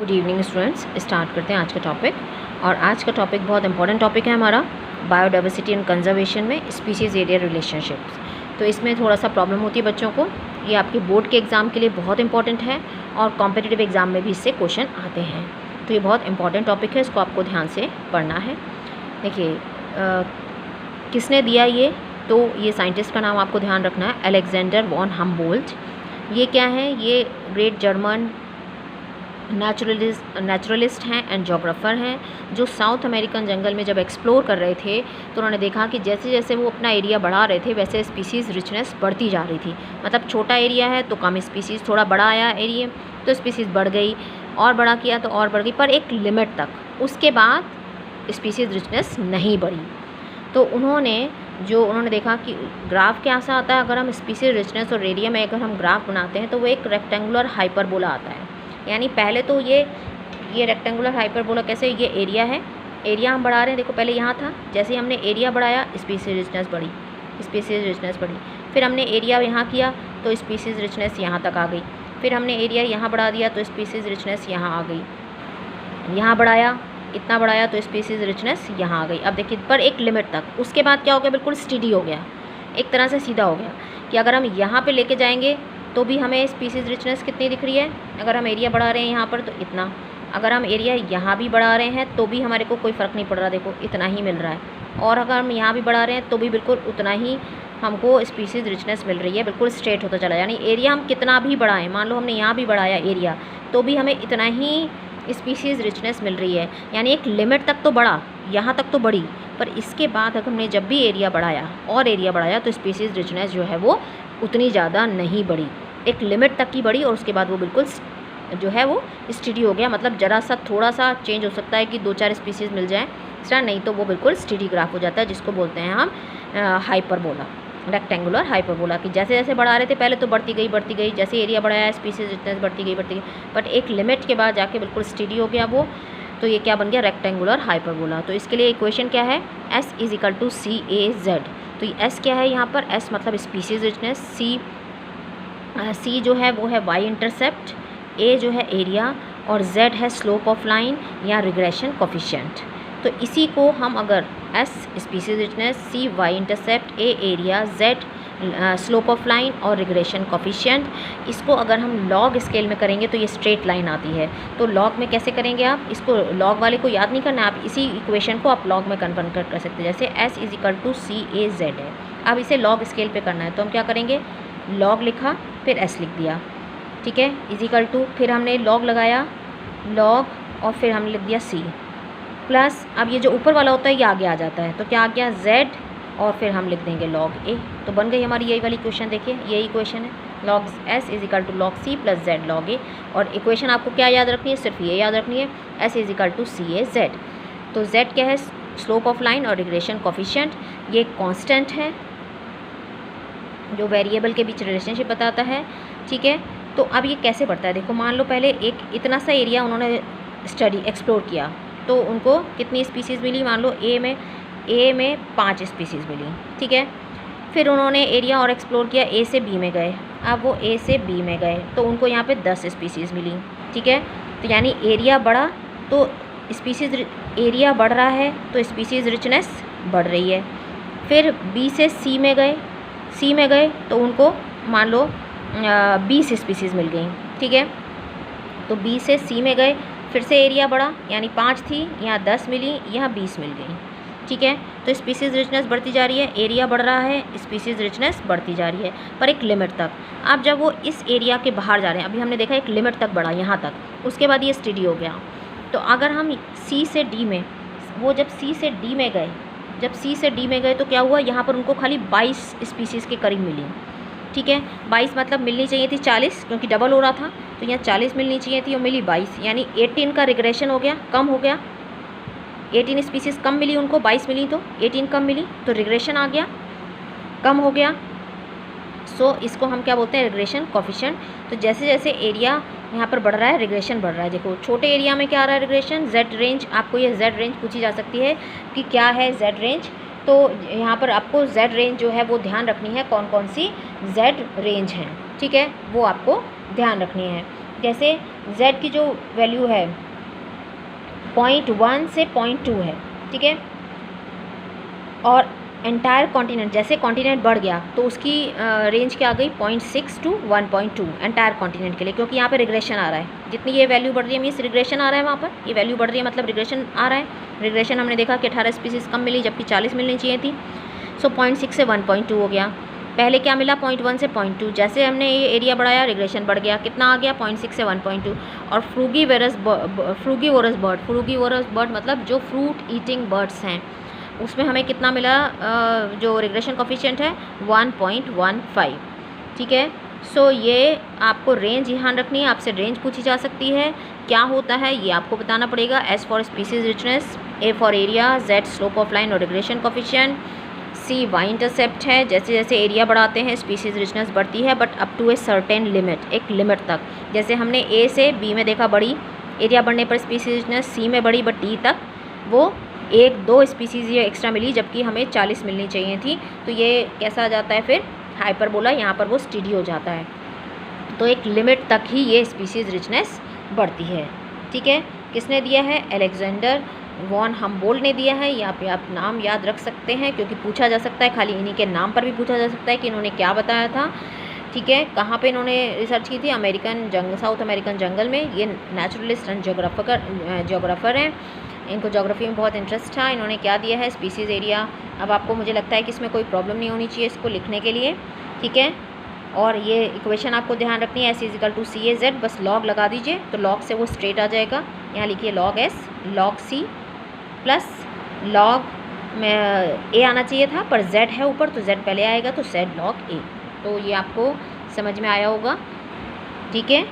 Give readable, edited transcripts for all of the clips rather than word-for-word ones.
Good evening students. Start करते हैं आज का टॉपिक। और आज का टॉपिक बहुत इंपॉर्टेंट टॉपिक है हमारा, बायोडाइवर्सिटी एंड कंजर्वेशन में स्पीसीज एरिया रिलेशनशिप्स। तो इसमें थोड़ा सा प्रॉब्लम होती है बच्चों को, ये आपके बोर्ड के एग्ज़ाम के लिए बहुत इंपॉर्टेंट है और कॉम्पिटिटिव एग्ज़ाम में भी इससे क्वेश्चन आते हैं। तो ये बहुत इंपॉर्टेंट टॉपिक है, इसको आपको ध्यान से पढ़ना है। देखिए किसने दिया ये, तो ये साइंटिस्ट का नाम आपको ध्यान रखना है, अलेक्जेंडर वॉन हम्बोल्ट। ये क्या है, ये ग्रेट जर्मन नेचुरलिस्ट हैं एंड जोग्राफ़र हैं, जो साउथ अमेरिकन जंगल में जब एक्सप्लोर कर रहे थे तो उन्होंने देखा कि जैसे जैसे वो अपना एरिया बढ़ा रहे थे वैसे स्पीसीज़ रिचनेस बढ़ती जा रही थी। मतलब छोटा एरिया है तो कम स्पीसीज़, थोड़ा बड़ा आया एरिया तो स्पीसीज़ बढ़ गई, और बड़ा किया तो और बढ़ गई, पर एक लिमिट तक। उसके बाद स्पीसीज़ रिचनेस नहीं बढ़ी। तो उन्होंने देखा कि ग्राफ कैसा आता है, अगर हम स्पीसीज रिचनेस और एरिया में अगर हम ग्राफ बनाते हैं तो वो एक रेक्टेंगुलर हाइपरबोला आता है। यानी पहले तो ये रेक्टेंगुलर हाइपरबोला कैसे, ये एरिया है, एरिया हम बढ़ा रहे हैं। देखो पहले यहाँ था, जैसे ही हमने एरिया बढ़ाया स्पीसीज रिचनेस बढ़ी, स्पीसीज रिचनेस बढ़ी। फिर हमने एरिया यहाँ किया तो स्पीसीज रिचनेस यहाँ तक आ गई। फिर हमने एरिया यहाँ बढ़ा दिया तो स्पीसीज रिचनेस यहाँ आ गई। यहाँ बढ़ाया, इतना बढ़ाया तो स्पीसीज रिचनेस यहाँ आ गई। अब देखिए पर एक लिमिट तक। उसके बाद क्या हो गया, बिल्कुल स्टेडी हो गया, एक तरह से सीधा हो गया कि अगर हम यहाँ पे लेके जाएंगे तो भी हमें स्पीसीज रिचनेस कितनी दिख रही है। अगर हम एरिया बढ़ा रहे हैं यहाँ पर तो इतना, अगर हम एरिया यहाँ भी बढ़ा रहे हैं तो भी हमारे को कोई फ़र्क नहीं पड़ रहा, देखो इतना ही मिल रहा है। और अगर हम यहाँ भी बढ़ा रहे हैं तो भी बिल्कुल उतना ही हमको स्पीसीज रिचनेस मिल रही है, बिल्कुल स्ट्रेट होता चला। यानी एरिया हम कितना भी बढ़ाएं, मान लो हमने यहाँ भी बढ़ाया एरिया तो भी हमें इतना ही स्पीसीज़ रिचनेस मिल रही है। यानी एक लिमिट तक तो बढ़ा, यहाँ तक तो बढ़ी, पर इसके बाद अगर हमने जब भी एरिया बढ़ाया तो स्पीसीज़ रिचनेस जो है वो उतनी ज़्यादा नहीं बढ़ी, एक लिमिट तक की बढ़ी और उसके बाद वो बिल्कुल जो है वो स्टेडी हो गया। मतलब ज़रा सा थोड़ा सा चेंज हो सकता है कि 2-4 स्पीसीज़ मिल जाएँ एक्स्ट्रा, नहीं तो वो बिल्कुल स्टेडी ग्राफ हो जाता है, जिसको बोलते हैं हम हाइपरबोला, रेक्टेंगुलर हाइपरबोला। कि जैसे जैसे बढ़ा रहे थे पहले तो बढ़ती गई, जैसे एरिया बढ़ाया स्पीसीज रिचनेस बढ़ती गई, बट एक लिमिट के बाद जाके बिल्कुल स्टेडी हो गया वो। तो ये क्या बन गया, रेक्टेंगुलर हाइपरबोला। तो इसके लिए इक्वेशन क्या है, S = CAZ। तो S क्या है यहाँ पर, S मतलब स्पीसीज रिचनेस, C जो है वो है y इंटरसेप्ट, A जो है एरिया और Z है स्लोप ऑफ लाइन या रिग्रेशन कोफिशिएंट। तो इसी को हम अगर S species richness, C y intercept, A area, Z slope of line और रिग्रेशन कोफिशिएंट, इसको अगर हम लॉग स्केल में करेंगे तो ये स्ट्रेट लाइन आती है। तो लॉग में कैसे करेंगे आप, इसको लॉग वाले को याद नहीं करना, आप इसी इक्वेशन को आप लॉग में कन्वर्ट कर सकते हैं। जैसे S = CAZ है, अब इसे लॉग स्केल पे करना है तो हम क्या करेंगे, लॉग लिखा फिर S लिख दिया, ठीक है, = फिर हमने लॉग लगाया, लॉग और फिर हमने लिख दिया C प्लस, अब ये जो ऊपर वाला होता है ये आगे आ जाता है तो क्या आ गया, Z और फिर हम लिख देंगे log A। तो बन गई हमारी यही वाली इक्वेशन। देखिए यही इक्वेशन है, log S = log C + Z log A। और इक्वेशन आपको क्या याद रखनी है, सिर्फ ये याद रखनी है, S = CAZ। तो Z क्या है, स्लोप ऑफ लाइन और रिग्रेशन कोफिशिएंट, ये कांस्टेंट है जो वेरिएबल के बीच रिलेशनशिप बताता है, ठीक है। तो अब ये कैसे बढ़ता है, देखो मान लो पहले एक इतना सा एरिया उन्होंने एक्सप्लोर किया तो उनको कितनी स्पीसीज़ मिली, मान लो ए में 5 स्पीसीज़ मिली, ठीक है। फिर उन्होंने एरिया और एक्सप्लोर किया, ए से बी में गए, अब वो ए से बी में गए तो उनको यहाँ पे 10 स्पीसीज़ मिली, ठीक है। तो यानी एरिया बढ़ा तो एरिया बढ़ रहा है तो स्पीसीज़ रिचनेस बढ़ रही है। फिर बी से सी में गए तो उनको मान लो 20 स्पीसीज़ मिल गई, ठीक है। तो बी से सी में गए, फिर से एरिया बढ़ा, यानी 5 थी, यहाँ 10 मिली, यहाँ 20 मिल गई, ठीक है। तो स्पीसीज़ रिचनेस बढ़ती जा रही है, एरिया बढ़ रहा है, स्पीसीज़ रिचनेस बढ़ती जा रही है पर एक लिमिट तक। अब जब वो इस एरिया के बाहर जा रहे हैं, अभी हमने देखा एक लिमिट तक बढ़ा यहाँ तक, उसके बाद ये स्टेडी हो गया। तो अगर हम C से D में, वो जब C से D में गए तो क्या हुआ, यहाँ पर उनको खाली 22 स्पीसीज़ के करीब मिली, ठीक है। 22 मतलब मिलनी चाहिए थी 40, क्योंकि डबल हो रहा था तो यहाँ 40 मिलनी चाहिए थी और मिली 22, यानी 18 का रिग्रेशन हो गया, कम हो गया। 18 स्पीसीज़ कम मिली उनको, 22 मिली तो 18 कम मिली, तो रिग्रेशन आ गया, कम हो गया। सो इसको हम क्या बोलते हैं, रिग्रेशन कोफिशिएंट। तो जैसे जैसे एरिया यहाँ पर बढ़ रहा है रिग्रेशन बढ़ रहा है। देखो छोटे एरिया में क्या आ रहा है, रिग्रेशन, Z रेंज, आपको ये Z रेंज पूछी जा सकती है कि क्या है Z रेंज। तो यहाँ पर आपको Z रेंज जो है वो ध्यान रखनी है, कौन कौन सी Z रेंज हैं, ठीक है, वो आपको ध्यान रखनी है। कैसे, z की जो वैल्यू है 0.1 से 0.2 है, ठीक है। और एंटायर कॉन्टिनेंट, जैसे कॉन्टिनेंट बढ़ गया तो उसकी रेंज क्या आ गई 0.6 टू 1.2 एंटायर कॉन्टिनेंट के लिए, क्योंकि यहाँ पे रिग्रेशन आ रहा है। जितनी ये वैल्यू बढ़ रही है मीन्स रिग्रेशन आ रहा है, वहाँ पर ये वैल्यू बढ़ रही है मतलब रिग्रेशन आ रहा है। रिग्रेशन हमने देखा कि 18 स्पीसीज़ कम मिली जबकि 40 मिलनी चाहिए थी। सो 0.6 से 1.2 हो गया। पहले क्या मिला 0.1 से 0.2, जैसे हमने ये एरिया बढ़ाया रिग्रेशन बढ़ गया, कितना आ गया 0.6 से 1.2। और फ्रूगीवोरस बर्ड मतलब जो फ्रूट ईटिंग बर्ड्स हैं उसमें हमें कितना मिला, जो रिग्रेशन कोफिशिएंट है 1.15, ठीक है। सो ये आपको रेंज ध्यान रखनी है, आपसे रेंज पूछी जा सकती है, क्या होता है ये आपको बताना पड़ेगा। S for species richness, A for area, Z slope of line और रिग्रेशन कोफिशिएंट, सी वाई इंटरसेप्ट है। जैसे जैसे एरिया बढ़ाते हैं स्पीसीज रिचनेस बढ़ती है, but up to a certain limit, एक लिमिट तक। जैसे हमने ए से बी में देखा बढ़ी, एरिया बढ़ने पर स्पीसीज रिचनेस सी में बढ़ी, बट डी तक वो 1-2 स्पीसीज़ ये एक्स्ट्रा मिली जबकि हमें 40 मिलनी चाहिए थी। तो ये कैसा आ जाता है फिर हाइपरबोला, यहाँ पर वो स्टीडी हो जाता है। तो एक लिमिट तक ही ये स्पीसीज़ रिचनेस बढ़ती है, ठीक है। किसने दिया है, अलेक्जेंडर वॉन हम्बोल्ट ने दिया है। यहाँ पे आप नाम याद रख सकते हैं क्योंकि पूछा जा सकता है, खाली इन्हीं के नाम पर भी पूछा जा सकता है कि इन्होंने क्या बताया था, ठीक है। कहाँ पे इन्होंने रिसर्च की थी, साउथ अमेरिकन जंगल में। ये नेचुरलिस्ट एंड जोग्राफर हैं, इनको ज्योग्राफी में बहुत इंटरेस्ट था। इन्होंने क्या दिया है, स्पीसीज़ एरिया। अब आपको मुझे लगता है कि इसमें कोई प्रॉब्लम नहीं होनी चाहिए इसको लिखने के लिए, ठीक है। और ये इक्वेशन आपको ध्यान रखनी है, S=CAZ, बस लॉग लगा दीजिए तो लॉग से वो स्ट्रेट आ जाएगा। यहाँ लिखिए log S log C plus log में A आना चाहिए था पर Z है ऊपर तो Z पहले आएगा तो Z log A। तो ये आपको समझ में आया होगा, ठीक है।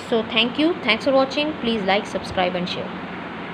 So thanks for watching, please like, subscribe and share.